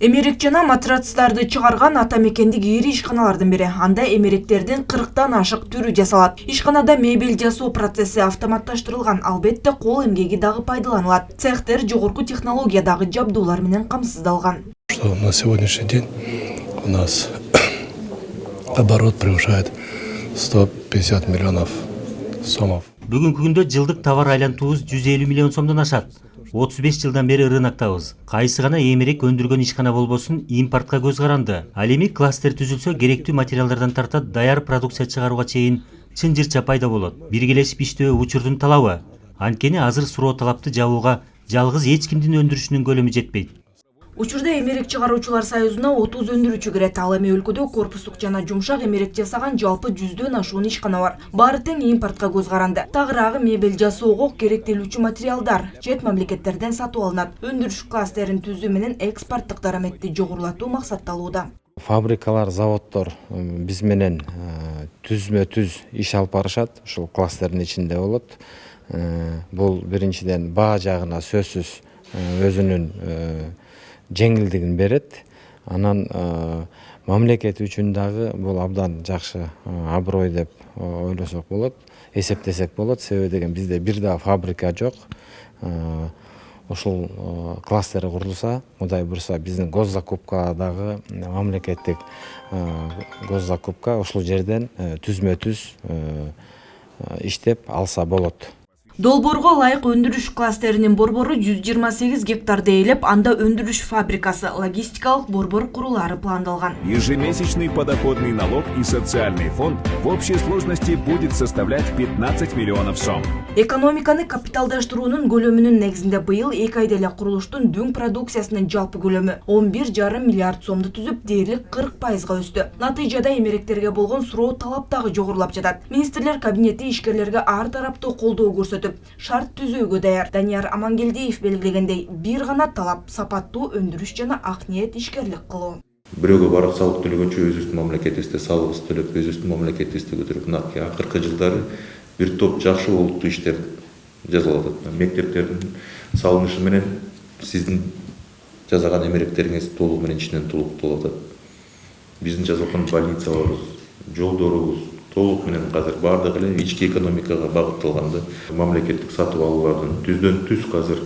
Эмерек жана матрацтарды чыгарган ата мекендик ири ишканалардын бири. Анда эмеректердин 40тан ашык түрү жасалат. Ишканада мебель жасоо процесси автоматташтырылган, албетте кол эмгеги дагы пайдаланылат. Цехтер жогорку технологиядагы жабдуулар менен камсыздалган. Что на сегодняшний день у нас оборот превышает 150 миллионов сомов. Бүгүнкү күндө жылдык товар айлантуубуз 150 миллион сомдон ашат. 35 жылдан бери рыноктабыз. Кайсы гана эмерек өндүргөн ишкана болбосун импортко көз каранды. Ал эми кластер түзүлсө керектүү материалдардан тартат даяр продукция чыгарууга чейин чынжырча пайда болот. Биргелешип иштөө учурдун талабы. Анткени азыр суроо талапты жабууга жалгыз эч кимдин өндүрүшүнүн көлөмү жетпейт. Учурда эмерек чыгаруучулар союзуна 30 өндүрүүчү кирет. Ал эми өлкөдө корпустук жана жумшак эмерек жасаган жалпы 100дөн ашуун ишкана бар. Баары тең импортко көз каранды. Тагыраагы мебель жасоого керектелүүчү материалдар чет мамлекеттерден сатып алынат. Өндүрүш кластерин түзүү менен экспорттук дараметти жогорулатуу максатталууда. Фабрикалар, заводдор биз менен түзмө-түз иш алып барышат. Ушул кластердин ичинде болот. Бул биринчиден баа жагына сөзсүз өзүнүн жеңилдигин берет. Анан мамлекет үчүн дагы бул абдан жакшы аброй деп ойлосок болот, эсептесек болот. Себеби деген бизде бир да фабрика жок. Ушул кластер курулса, Кудай бурса, биздин госзакупкадагы мамлекеттик госзакупка ушул жерден түзмө-түз иштеп алса болот. Долбоорго ылайык өндүрүш кластеринин борбору 128 гектарды ээлеп, анда өндүрүш фабрикасы, логистикалык борбор курулары пландалган. Ежемесячный подоходный налог и социальный фонд в общей сложности будет составлять 15 миллионов сом. Экономиканы капиталдаштыруунун көлөмүнүн негизинде быйыл 2 айда эле курулуштун дүң продукциясынын жалпы көлөмү 11,5 миллиард сомду түзүп, дээрлик 40%га өстү. Натыйжада эмеректерге болгон суроо талап дагы жогорулап жатат. Министрлер кабинети ишкерлерге ар тараптуу колдоо көрсөтүп, шарт түзүүгө даяр. Данияр Амангелдиев белгилегендей, бир гана талап сапаттуу өндүрүш жана ак ниет ишкерлик кылуу. Бирөөгө барып салык төлөгөнчө өзүбүздүн мамлекетибизде салыгыбызды төлөп, өзүбүздүн мамлекетибизди көтөрүп, мынакей акыркы жылдары бир топ жакшы олуттуу иштер жасалып атат. Мектептердин салынышы менен сиздин жасаган эмеректериңиз толугу менен ичинен толуктолуп атат. Биздин жасап аткан больницаларыбыз, жолдорубуз толук менен азыр баардыгы эле ички экономикага багытталганды. Мамлекеттик сатып алуулардын түздөн түз азыр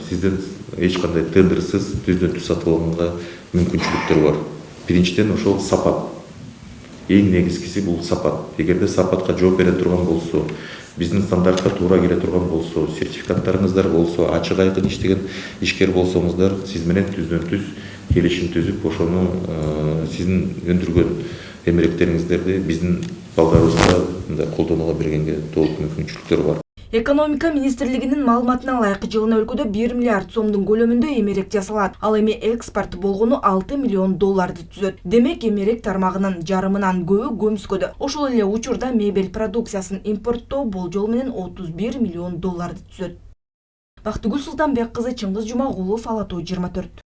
сизден эч кандай тендерсиз түздөн түз сатып алганга мүмкүнчүлүктөр бар. Биринчиден ошол сапат. Эң негизгиси бул сапат. Эгерде сапатка жооп бере турган болсо, биздин стандартка туура келе турган болсо, сертификаттарыңыздар болсо, ачык айкын иштеген ишкер болсоңуздар, сиз менен түздөн түз келишим түзүп, ошону сиздин өндүргөн эмеректериңиздерди биздин балдарыбызга мындай колдонууга бергенге толук мүмкүнчүлүктөр бар. Экономика министрлигинин маалыматына ылайык жылына өлкөдө 1 миллиард сомдун көлөмүндө эмерек жасалат. Ал эми экспорт болгону 6 миллион долларды түзөт. Демек эмерек тармагынын жарымынан көбү көмүскөдө. Ошол эле учурда мебель продукциясын импорттоо болжол менен 31 миллион долларды түзөт. Бактыгүл Султанбек кызы, Чыңгыз Жумагулов, Ала Тоо 24.